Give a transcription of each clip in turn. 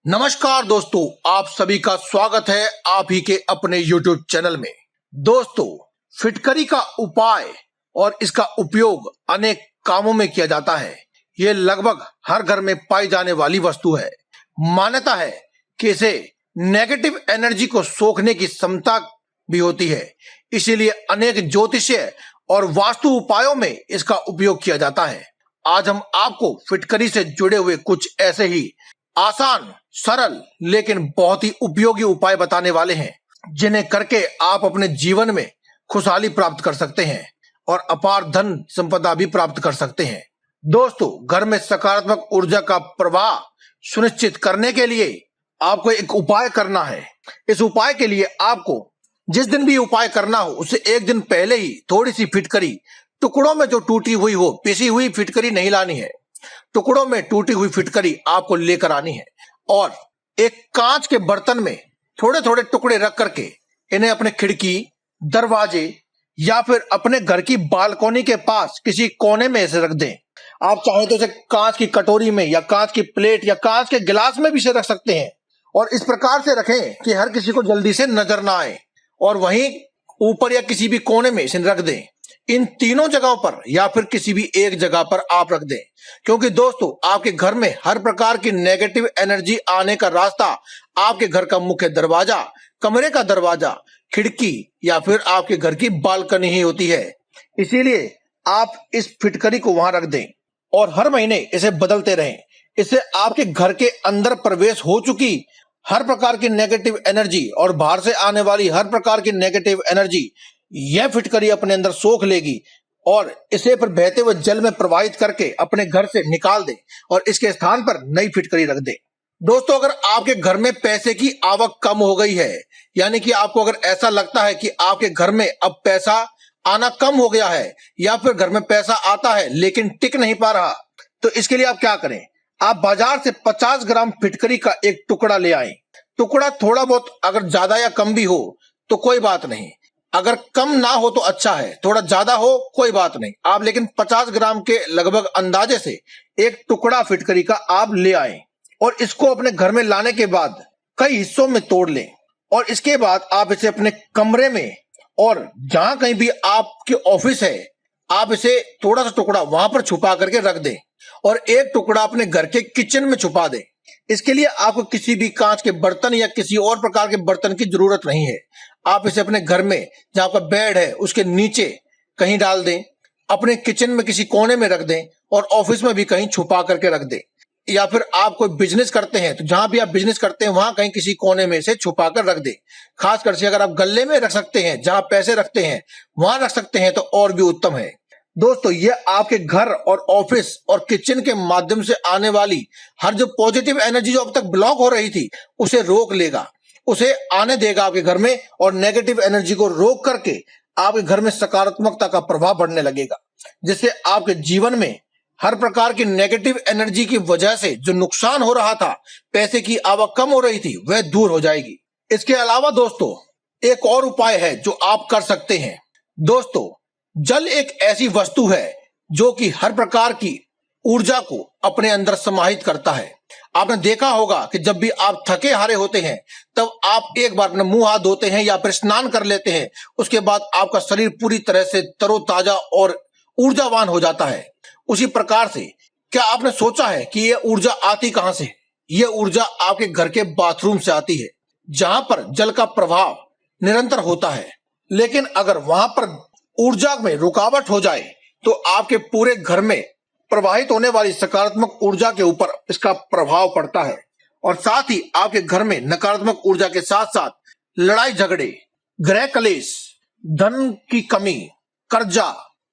नमस्कार दोस्तों, आप सभी का स्वागत है आप ही के अपने YouTube चैनल में। दोस्तों, फिटकरी का उपाय और इसका उपयोग अनेक कामों में किया जाता है। ये लगभग हर घर में पाई जाने वाली वस्तु है। मान्यता है कि इसे नेगेटिव एनर्जी को सोखने की क्षमता भी होती है, इसीलिए अनेक ज्योतिषीय और वास्तु उपायों में इसका उपयोग किया जाता है। आज हम आपको फिटकरी से जुड़े हुए कुछ ऐसे ही आसान, सरल लेकिन बहुत ही उपयोगी उपाय बताने वाले हैं, जिन्हें करके आप अपने जीवन में खुशहाली प्राप्त कर सकते हैं और अपार धन संपदा भी प्राप्त कर सकते हैं। दोस्तों, घर में सकारात्मक ऊर्जा का प्रवाह सुनिश्चित करने के लिए आपको एक उपाय करना है। इस उपाय के लिए आपको जिस दिन भी उपाय करना हो, उससे एक दिन पहले ही थोड़ी सी फिटकरी, टुकड़ों में जो टूटी हुई हो, पिसी हुई फिटकरी नहीं लानी है, टुकड़ों में टूटी हुई फिटकरी आपको लेकर आनी है और एक कांच के बर्तन में थोड़े थोड़े टुकड़े रख करके इन्हें अपने खिड़की, दरवाजे या फिर अपने घर की बालकनी के पास किसी कोने में इसे रख दें। आप चाहें तो इसे कांच की कटोरी में या कांच की प्लेट या कांच के गिलास में भी इसे रख सकते हैं और इस प्रकार से रखें कि हर किसी को जल्दी से नजर ना आए और वहीं ऊपर या किसी भी कोने में इसे रख दें। इन तीनों जगहों पर या फिर किसी भी एक जगह पर आप रख दें, क्योंकि दोस्तों, आपके घर में हर प्रकार की नेगेटिव एनर्जी आने का रास्ता आपके घर का मुख्य दरवाजा, कमरे का दरवाजा, खिड़की या फिर आपके घर की बालकनी ही होती है। इसीलिए आप इस फिटकरी को वहां रख दें और हर महीने इसे बदलते रहें। इससे आपके घर के अंदर प्रवेश हो चुकी हर प्रकार की नेगेटिव एनर्जी और बाहर से आने वाली हर प्रकार की नेगेटिव एनर्जी यह फिटकरी अपने अंदर सोख लेगी और इसे फिर बहते हुए जल में प्रवाहित करके अपने घर से निकाल दे और इसके स्थान पर नई फिटकरी रख दे। दोस्तों, अगर आपके घर में पैसे की आवक कम हो गई है, यानी कि आपको अगर ऐसा लगता है कि आपके घर में अब पैसा आना कम हो गया है या फिर घर में पैसा आता है लेकिन टिक नहीं पा रहा, तो इसके लिए आप क्या करें? आप बाजार से 50 ग्राम फिटकरी का एक टुकड़ा ले आए। टुकड़ा थोड़ा बहुत अगर ज्यादा या कम भी हो तो कोई बात नहीं, अगर कम ना हो तो अच्छा है, थोड़ा ज्यादा हो कोई बात नहीं, आप लेकिन 50 ग्राम के लगभग अंदाजे से एक टुकड़ा फिटकरी का आप ले आए और इसको अपने घर में लाने के बाद कई हिस्सों में तोड़ लें और इसके बाद आप इसे अपने कमरे में और जहां कहीं भी आपके ऑफिस है, आप इसे थोड़ा सा टुकड़ा वहां पर छुपा करके रख दें और एक टुकड़ा अपने घर के किचन में छुपा दें। इसके लिए आपको किसी भी कांच के बर्तन या किसी और प्रकार के बर्तन की जरूरत नहीं है। आप इसे अपने घर में जहां आपका बेड है उसके नीचे कहीं डाल दें, अपने किचन में किसी कोने में रख दें और ऑफिस में भी कहीं छुपा करके रख दें। या फिर आप कोई बिजनेस करते हैं तो जहां भी आप बिजनेस करते हैं वहां कहीं किसी कोने में इसे छुपा कर रख दें। खासकर से अगर आप गले में रख सकते हैं, जहां पैसे रखते हैं वहां रख सकते हैं तो और भी उत्तम है। दोस्तों, ये आपके घर और ऑफिस और किचन के माध्यम से आने वाली हर जो पॉजिटिव एनर्जी जो अब तक ब्लॉक हो रही थी उसे रोक लेगा, उसे आने देगा आपके घर में और नेगेटिव एनर्जी को रोक करके आपके घर में सकारात्मकता का प्रभाव बढ़ने लगेगा, जिससे आपके जीवन में हर प्रकार की नेगेटिव एनर्जी की वजह से जो नुकसान हो रहा था, पैसे की आवक कम हो रही थी, वह दूर हो जाएगी। इसके अलावा दोस्तों, एक और उपाय है जो आप कर सकते हैं। दोस्तों, जल एक ऐसी वस्तु है जो कि हर प्रकार की ऊर्जा को अपने अंदर समाहित करता है। आपने देखा होगा कि जब भी आप थके हारे होते हैं तब आप एक बार अपने मुंह हाथ धोते हैं या फिर स्नान कर लेते हैं, उसके बाद आपका शरीर पूरी तरह से तरोताजा और ऊर्जावान हो जाता है। उसी प्रकार से क्या आपने सोचा है कि यह ऊर्जा आती कहां से? यह ऊर्जा आपके घर के बाथरूम से आती है, जहां पर जल का प्रभाव निरंतर होता है। लेकिन अगर वहां पर ऊर्जा में रुकावट हो जाए तो आपके पूरे घर में प्रवाहित होने वाली सकारात्मक ऊर्जा के ऊपर इसका प्रभाव पड़ता है और साथ ही आपके घर में नकारात्मक ऊर्जा के साथ साथ लड़ाई झगड़े, गृह कलेश, धन की कमी, कर्जा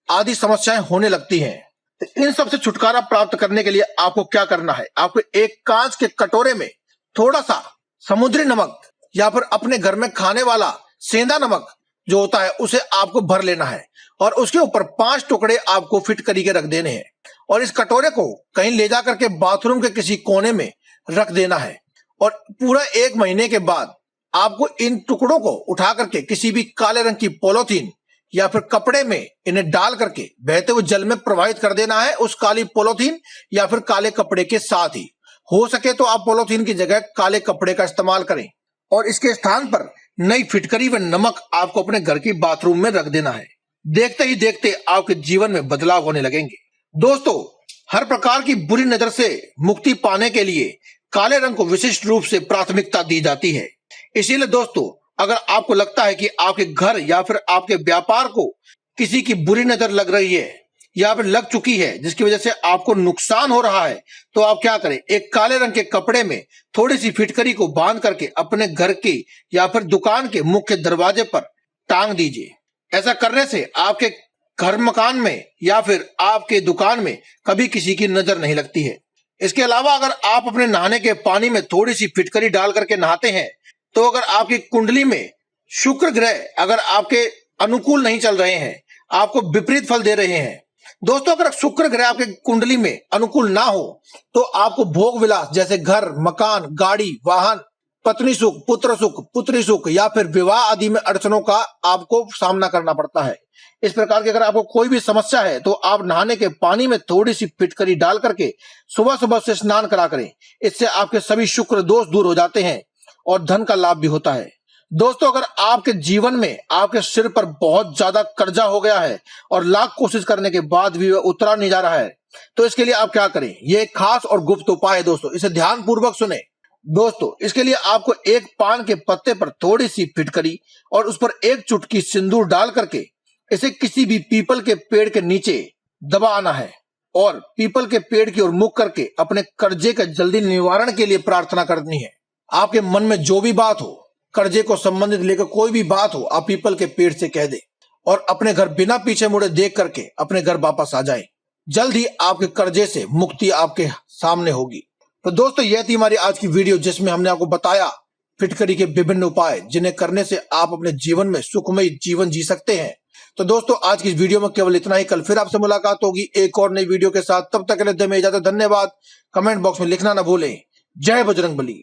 आदि समस्याएं होने लगती हैं। तो इन सब से छुटकारा प्राप्त करने के लिए आपको क्या करना है? आपको एक कांच के कटोरे में थोड़ा सा समुद्री नमक या फिर अपने घर में खाने वाला सेंधा नमक जो होता है उसे आपको भर लेना है और उसके ऊपर 5 टुकड़े आपको फिट करके रख देने हैं और इस कटोरे को कहीं ले जाकर के बाथरूम के किसी कोने में रख देना है और पूरा 1 महीने के बाद आपको इन टुकड़ों को उठा करके किसी भी काले रंग की पॉलीथीन या फिर कपड़े में इन्हें डाल करके बहते हुए जल में प्रवाहित कर देना है, उस काली पॉलीथीन या फिर काले कपड़े के साथ ही। हो सके तो आप पॉलीथीन की जगह काले कपड़े का इस्तेमाल करें और इसके स्थान पर नई फिटकरी व नमक आपको अपने घर की बाथरूम में रख देना है। देखते ही देखते आपके जीवन में बदलाव होने लगेंगे। दोस्तों, हर प्रकार की बुरी नजर से मुक्ति पाने के लिए काले रंग को विशिष्ट रूप से प्राथमिकता दी जाती है। इसीलिए दोस्तों, अगर आपको लगता है कि आपके घर या फिर आपके व्यापार को किसी की बुरी नजर लग रही है या फिर लग चुकी है, जिसकी वजह से आपको नुकसान हो रहा है, तो आप क्या करें, एक काले रंग के कपड़े में थोड़ी सी फिटकरी को बांध करके अपने घर के या फिर दुकान के मुख्य दरवाजे पर टांग दीजिए। ऐसा करने से आपके घर मकान में या फिर आपके दुकान में कभी किसी की नजर नहीं लगती है। इसके अलावा अगर आप अपने नहाने के पानी में थोड़ी सी फिटकरी डाल करके नहाते हैं, तो अगर आपकी कुंडली में शुक्र ग्रह अगर आपके अनुकूल नहीं चल रहे हैं, आपको विपरीत फल दे रहे हैं, दोस्तों अगर शुक्र ग्रह आपके कुंडली में अनुकूल ना हो, तो आपको भोग विलास जैसे घर, मकान, गाड़ी, वाहन, पत्नी सुख, पुत्र सुख, पुत्री सुख या फिर विवाह आदि में अड़चनों का आपको सामना करना पड़ता है। इस प्रकार की अगर आपको कोई भी समस्या है, तो आप नहाने के पानी में थोड़ी सी फिटकरी डाल करके सुबह सुबह से स्नान करा करें। इससे आपके सभी शुक्र दोष दूर हो जाते हैं और धन का लाभ भी होता है। दोस्तों, अगर आपके जीवन में आपके सिर पर बहुत ज्यादा कर्जा हो गया है और लाख कोशिश करने के बाद भी वह उतरा नहीं जा रहा है, तो इसके लिए आप क्या करें, ये एक खास और गुप्त उपाय है दोस्तों, इसे ध्यान पूर्वक सुने। दोस्तों, इसके लिए आपको एक पान के पत्ते पर थोड़ी सी फिटकरी और उस पर एक चुटकी सिंदूर डाल करके इसे किसी भी पीपल के पेड़ के नीचे दबाना है और पीपल के पेड़ की ओर मुख करके अपने कर्जे का जल्दी निवारण के लिए प्रार्थना करनी है। आपके मन में जो भी बात हो, कर्जे को संबंधित लेकर कोई भी बात हो, आप पीपल के पेड़ से कह दे और अपने घर बिना पीछे मुड़े देख करके अपने घर वापस आ जाएं। जल्द ही आपके कर्जे से मुक्ति आपके सामने होगी। तो दोस्तों, यह थी हमारी आज की वीडियो, जिसमें हमने आपको बताया फिटकरी के विभिन्न उपाय, जिन्हें करने से आप अपने जीवन में सुखमय जीवन जी सकते हैं। तो दोस्तों, आज की इस वीडियो में केवल इतना ही। कल फिर आपसे मुलाकात होगी एक और नई वीडियो के साथ। तब तक के लिए इजाजत, धन्यवाद। कमेंट बॉक्स में लिखना ना भूलें। जय बजरंगबली।